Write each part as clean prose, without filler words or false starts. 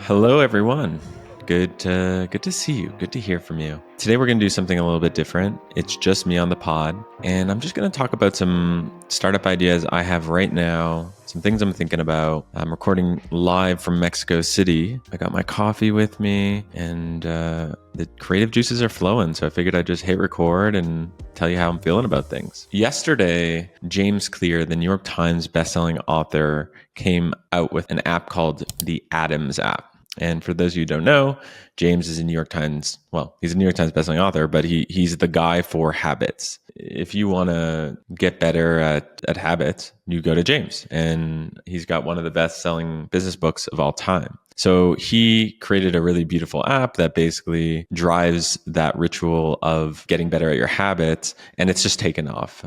Hello, everyone. Good to see you. Good to hear from you. Today we're going to do something a little bit different. It's just me on the pod, and I'm just going to talk about some startup ideas I have right now, some things I'm thinking about. I'm recording live from Mexico City. I got my coffee with me, and the creative juices are flowing, so I figured I'd just hit record and tell you how I'm feeling about things. Yesterday, James Clear, the New York Times bestselling author, came out with an app called the Atoms app. And for those of you who don't know, James is a New York Times, well, he's a New York Times bestselling author, but he's the guy for habits. If you want to get better at habits, you go to James. And he's got one of the best-selling business books of all time. So he created a really beautiful app that basically drives that ritual of getting better at your habits, and it's just taken off.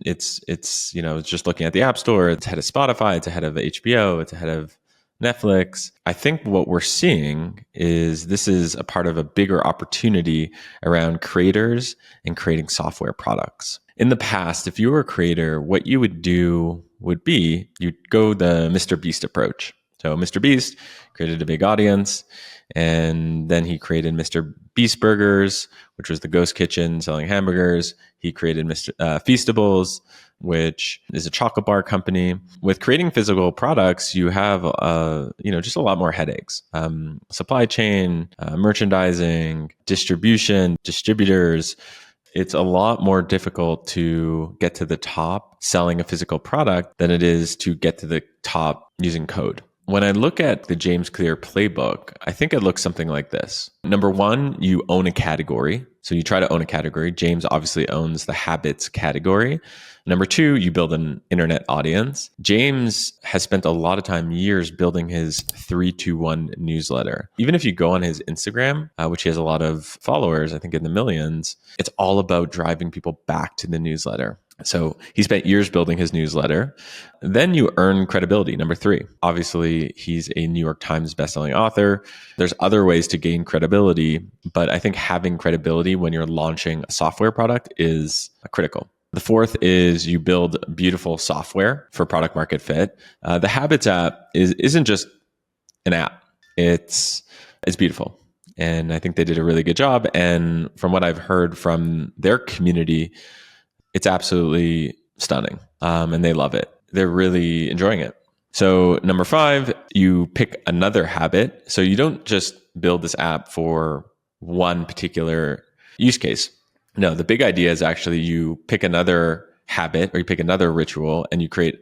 It's just looking at the App Store. It's ahead of Spotify. It's ahead of HBO. It's ahead of Netflix. I think what we're seeing is this is a part of a bigger opportunity around creators and creating software products. In the past, if you were a creator, what you would do would be you'd go the Mr. Beast approach. So Mr. Beast created a big audience, and then he created Mr. Beast Burgers, which was the ghost kitchen selling hamburgers. He created Mr. Feastables, which is a chocolate bar company. With creating physical products, you have just a lot more headaches. Supply chain, merchandising, distribution, distributors. It's a lot more difficult to get to the top selling a physical product than it is to get to the top using code. When I look at the James Clear playbook, I think it looks something like this. Number one, you own a category. So you try to own a category. James obviously owns the habits category. Number two, you build an internet audience. James has spent a lot of time, years, building his 321 newsletter. Even if you go on his Instagram, which he has a lot of followers, I think in the millions, it's all about driving people back to the newsletter. So he spent years building his newsletter. Then you earn credibility. Number three, obviously he's a New York Times bestselling author. There's other ways to gain credibility, but I think having credibility when you're launching a software product is critical. The fourth is you build beautiful software for product market fit. The Habits app isn't just an app. It's beautiful. And I think they did a really good job. And from what I've heard from their community, it's absolutely stunning, and they love it. They're really enjoying it. So number five, you pick another habit. So you don't just build this app for one particular use case. No, the big idea is actually you pick another habit or you pick another ritual and you create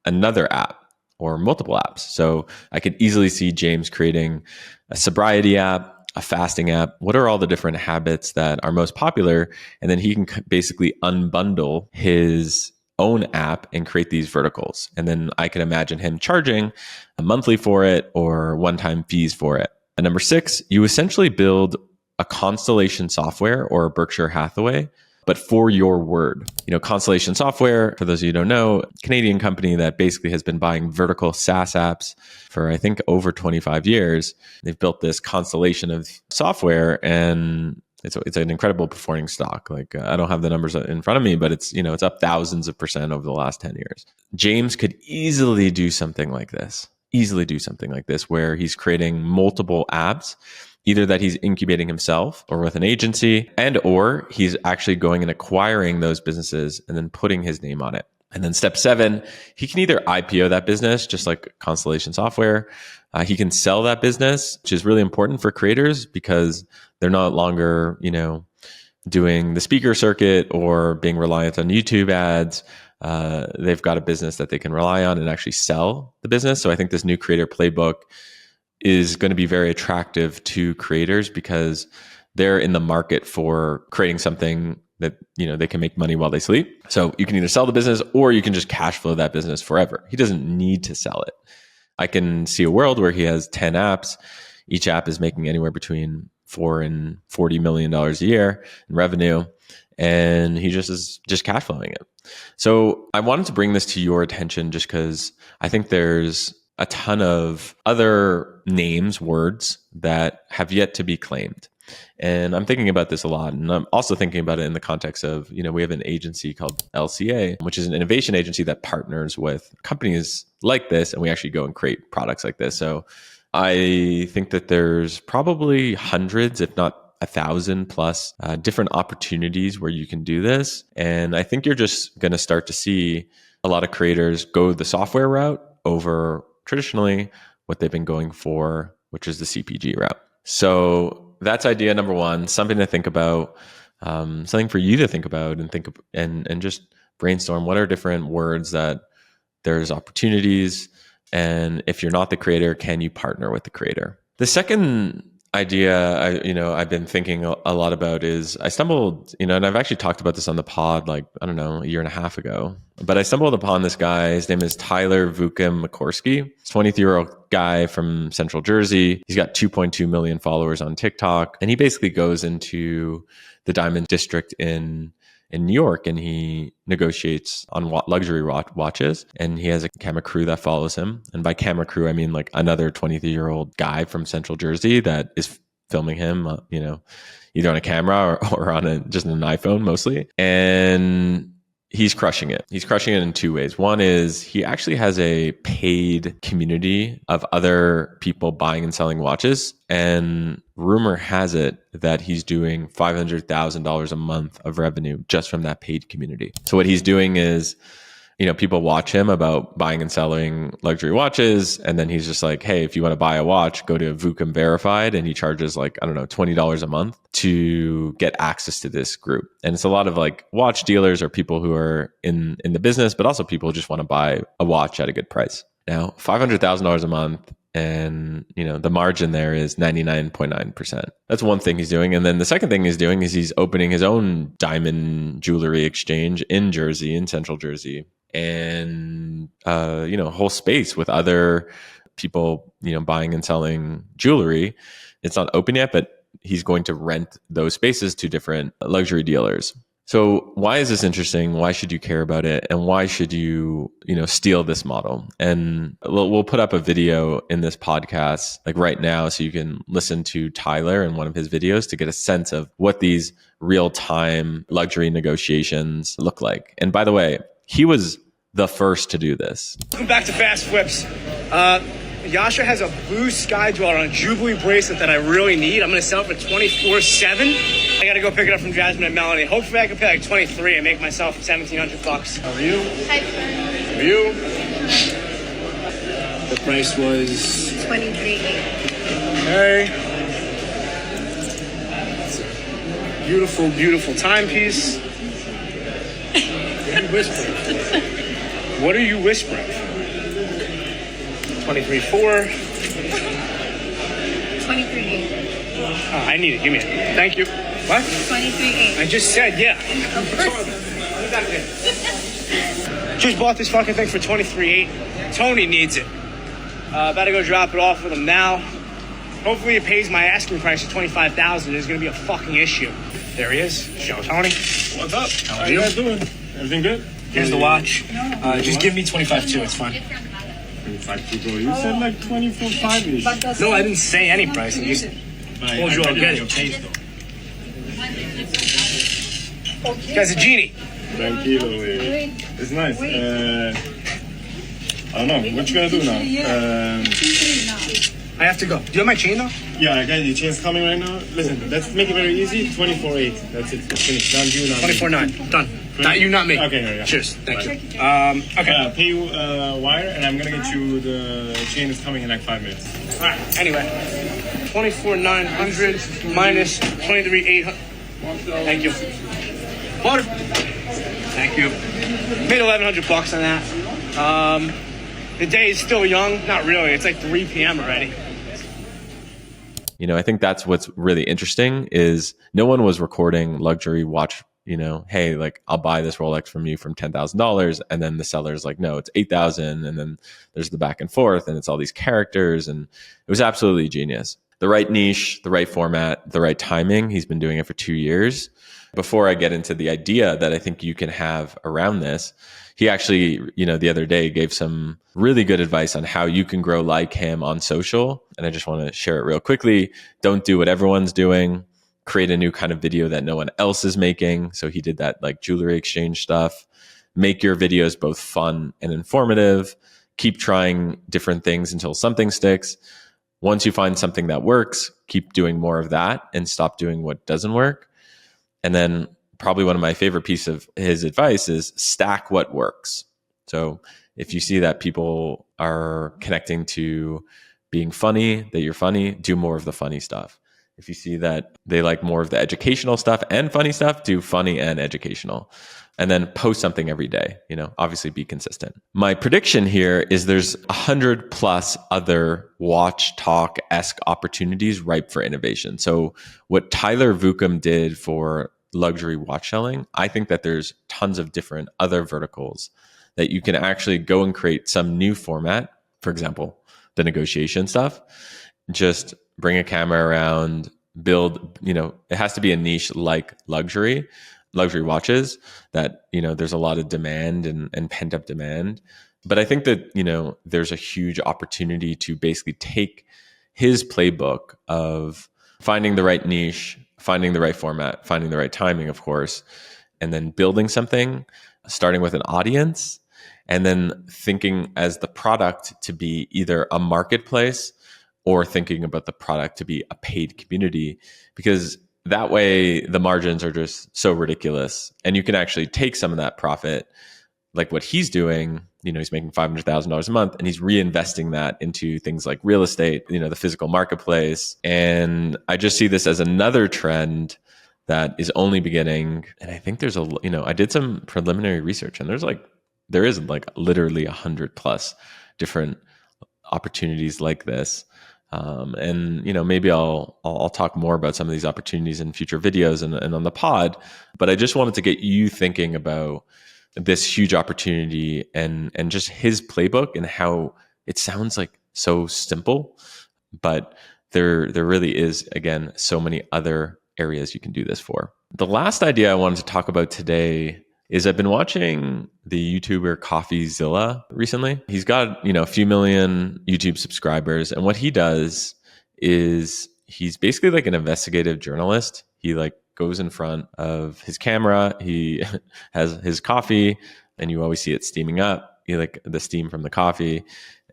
another app or multiple apps. So I could easily see James creating a sobriety app, a fasting app. What are all the different habits that are most popular? And then he can basically unbundle his own app and create these verticals. And then I can imagine him charging a monthly for it or one-time fees for it. And number six, you essentially build a Constellation Software or a Berkshire Hathaway, but for your word. Constellation Software, for those of you who don't know, Canadian company that basically has been buying vertical SaaS apps for, I think, over 25 years. They've built this constellation of software, and it's an incredible performing stock. I don't have the numbers in front of me, but it's up thousands of % over the last 10 years. James could easily do something like this, where he's creating multiple apps, either that he's incubating himself or with an agency, and or he's actually going and acquiring those businesses and then putting his name on it. And then step seven, he can either IPO that business, just like Constellation Software. He can sell that business, which is really important for creators because they're no longer, doing the speaker circuit or being reliant on YouTube ads. They've got a business that they can rely on and actually sell the business. So I think this new creator playbook is going to be very attractive to creators because they're in the market for creating something that they can make money while they sleep. So you can either sell the business or you can just cash flow that business forever. He doesn't need to sell it. I can see a world where he has 10 apps. Each app is making anywhere between $4 and $40 million a year in revenue, and he is cash flowing it. So I wanted to bring this to your attention just because I think there's a ton of other names, words that have yet to be claimed. And I'm thinking about this a lot. And I'm also thinking about it in the context of, we have an agency called LCA, which is an innovation agency that partners with companies like this. And we actually go and create products like this. So I think that there's probably hundreds, if not 1,000 plus different opportunities where you can do this. And I think you're just going to start to see a lot of creators go the software route over traditionally what they've been going for, which is the CPG route. So that's idea number one, something to think about, something for you to think about and think and just brainstorm what are different words that there's opportunities. And if you're not the creator, can you partner with the creator? The second idea I've been thinking a lot about is I stumbled, and I've actually talked about this on the pod like, I don't know, a year and a half ago, but I stumbled upon this guy. His name is Tyler Vookum Mikorski. He's a 23-year-old guy from Central Jersey. He's got 2.2 million followers on TikTok. And he basically goes into the Diamond District in New York, and he negotiates on luxury watches, and he has a camera crew that follows him. And by camera crew, I mean like another 23-year-old guy from Central Jersey that is filming him, either on a camera or on just an iPhone mostly. And he's crushing it. He's crushing it in two ways. One is he actually has a paid community of other people buying and selling watches. And rumor has it that he's doing $500,000 a month of revenue just from that paid community. So what he's doing is, people watch him about buying and selling luxury watches. And then he's just like, hey, if you want to buy a watch, go to Vookum Verified. And he charges like, I don't know, $20 a month to get access to this group. And it's a lot of like watch dealers or people who are in the business, but also people who just want to buy a watch at a good price. Now, $500,000 a month. And, the margin there is 99.9%. That's one thing he's doing. And then the second thing he's doing is he's opening his own diamond jewelry exchange in Jersey, in Central Jersey. And, a whole space with other people, buying and selling jewelry. It's not open yet, but he's going to rent those spaces to different luxury dealers. So why is this interesting? Why should you care about it? And why should you, steal this model? And we'll put up a video in this podcast like right now so you can listen to Tyler in one of his videos to get a sense of what these real-time luxury negotiations look like. And by the way, he was the first to do this. Welcome back to Fast Flips. Yasha has a blue Sky Dweller on a Jubilee bracelet that I really need. I'm going to sell it for $24,700. I got to go pick it up from Jasmine and Melanie. Hopefully I can pay like $23 and make myself $1,700. How are you? Hi, How are you? The price was $23,800. Okay. Beautiful, beautiful timepiece. What are you whispering? What are you whispering? 23.4. 23,800. I need it. Give me it. Thank you. What? 23,800. I just said yeah. Of course. Just bought this fucking thing for $23,800. Tony needs it. About to go drop it off with him now. Hopefully it pays my asking price of $25,000. There's gonna be a fucking issue. There he is. Show Tony. What's up? How are you guys doing? Everything good? Here's the watch. Just give me 25 too. It's fine. 25 people. You said like 24.5-ish. No, I didn't say any price. I just told you I'll get it. This guy's a genie. Tranquilo, güey. It's nice. I don't know. What you gonna do now? I have to go. Do you have my chain though? Yeah, I got your chain's coming right now. Listen, let's make it very easy. 24.8. That's it. It's finished. Done. You, not 24.9. Done. Not you, not me. Okay. Yeah. Cheers. Thank you. Okay. Pay you wire, and I'm gonna get you the chain is coming in like 5 minutes. All right. Anyway, 24,900 minus 23,800. Thank you. Water. Thank you. Made $1,100 on that. The day is still young. Not really. It's like 3 p.m. already. I think that's what's really interesting is no one was recording luxury watch, hey, like I'll buy this Rolex from you from $10,000. And then the seller's like, no, it's 8,000. And then there's the back and forth and it's all these characters. And it was absolutely genius. The right niche, the right format, the right timing. He's been doing it for 2 years. Before I get into the idea that I think you can have around this, he actually, the other day gave some really good advice on how you can grow like him on social. And I just want to share it real quickly. Don't do what everyone's doing. Create a new kind of video that no one else is making. So he did that like jewelry exchange stuff. Make your videos both fun and informative. Keep trying different things until something sticks. once you find something that works, keep doing more of that and stop doing what doesn't work. And then probably one of my favorite pieces of his advice is stack what works. So if you see that people are connecting to being funny, that you're funny, do more of the funny stuff. If you see that they like more of the educational stuff and funny stuff, do funny and educational. And then post something every day, obviously be consistent. My prediction here is there's 100 plus other watch talk-esque opportunities ripe for innovation. So what Tyler Vookum did for luxury watch selling, I think that there's tons of different other verticals that you can actually go and create some new format. For example, the negotiation stuff, just bring a camera around, build, it has to be a niche like luxury watches that, there's a lot of demand and pent up demand. But I think that, there's a huge opportunity to basically take his playbook of finding the right niche, finding the right format, finding the right timing, of course, and then building something, starting with an audience, and then thinking as the product to be either a marketplace or thinking about the product to be a paid community, because that way the margins are just so ridiculous. And you can actually take some of that profit, like what he's doing, he's making $500,000 a month and he's reinvesting that into things like real estate, the physical marketplace. And I just see this as another trend that is only beginning. And I think there's I did some preliminary research and there is literally 100 plus different opportunities like this. And maybe I'll talk more about some of these opportunities in future videos and on the pod. But I just wanted to get you thinking about this huge opportunity and just his playbook and how it sounds like so simple, but there really is, again, so many other areas you can do this for. The last idea I wanted to talk about today is I've been watching the YouTuber Coffeezilla recently. He's got, a few million YouTube subscribers. And what he does is he's basically like an investigative journalist. He goes in front of his camera. He has his coffee and you always see it steaming up. You like the steam from the coffee.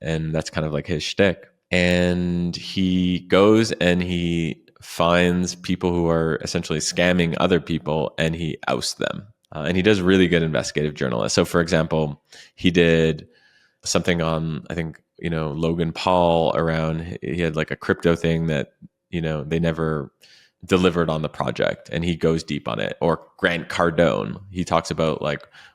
And that's kind of like his shtick. And he goes and he finds people who are essentially scamming other people and he ousts them. And he does really good investigative journalist. So for example, he did something on, I think, Logan Paul around, he had like a crypto thing that, they never delivered on the project and he goes deep on it. Or Grant Cardone, he talks about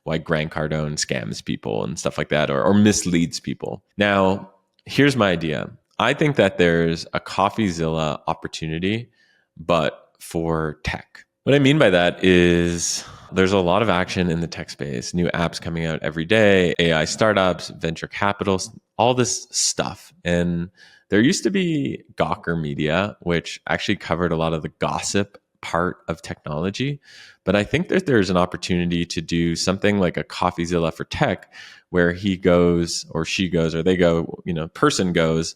why Grant Cardone scams people and stuff like that, or misleads people. Now, here's my idea. I think that there's a Coffeezilla opportunity, but for tech. What I mean by that is there's a lot of action in the tech space, new apps coming out every day, AI startups, venture capital, all this stuff. And there used to be Gawker Media, which actually covered a lot of the gossip part of technology. But I think that there's an opportunity to do something like a Coffeezilla for tech, where he goes or she goes or they go, person goes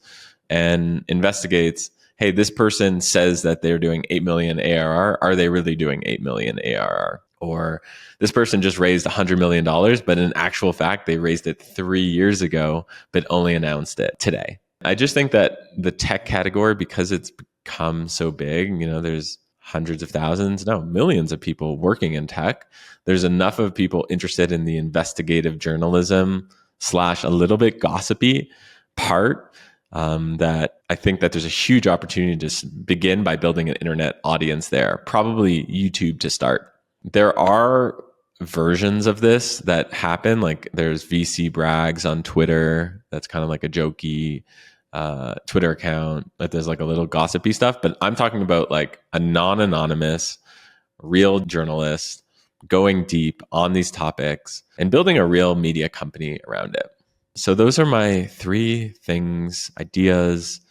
and investigates, hey, this person says that they're doing 8 million ARR. Are they really doing 8 million ARR? Or this person just raised $100 million, but in actual fact, they raised it 3 years ago, but only announced it today. I just think that the tech category, because it's become so big, there's hundreds of thousands, no, millions of people working in tech. There's enough of people interested in the investigative journalism / a little bit gossipy part that I think that there's a huge opportunity to begin by building an internet audience there, probably YouTube to start. There are versions of this that happen, like there's VC Brags on Twitter. That's kind of like a jokey Twitter account that there's like a little gossipy stuff. But I'm talking about like a non-anonymous, real journalist going deep on these topics and building a real media company around it. So those are my 3 things, ideas,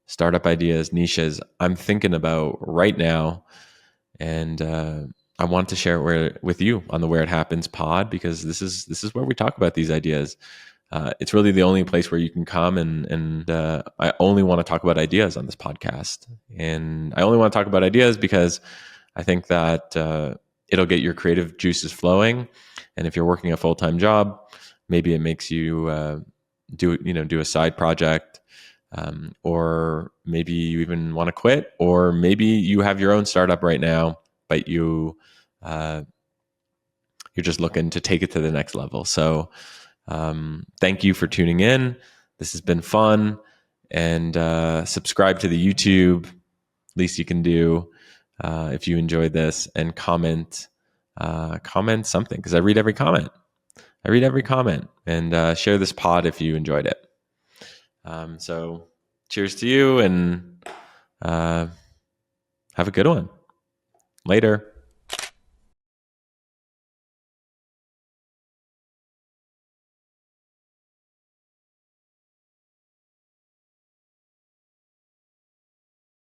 startup ideas, niches I'm thinking about right now. And I want to share it with you on the Where It Happens pod, because this is where we talk about these ideas. It's really the only place where you can come and I only want to talk about ideas on this podcast. And I only want to talk about ideas because I think that it'll get your creative juices flowing. And if you're working a full-time job, maybe it makes you do a side project or maybe you even want to quit, or maybe you have your own startup right now, but you're just looking to take it to the next level. So thank you for tuning in. This has been fun. And subscribe to the YouTube. Least you can do if you enjoyed this, and comment something, because I read every comment. And share this pod if you enjoyed it. So cheers to you, and have a good one. Later.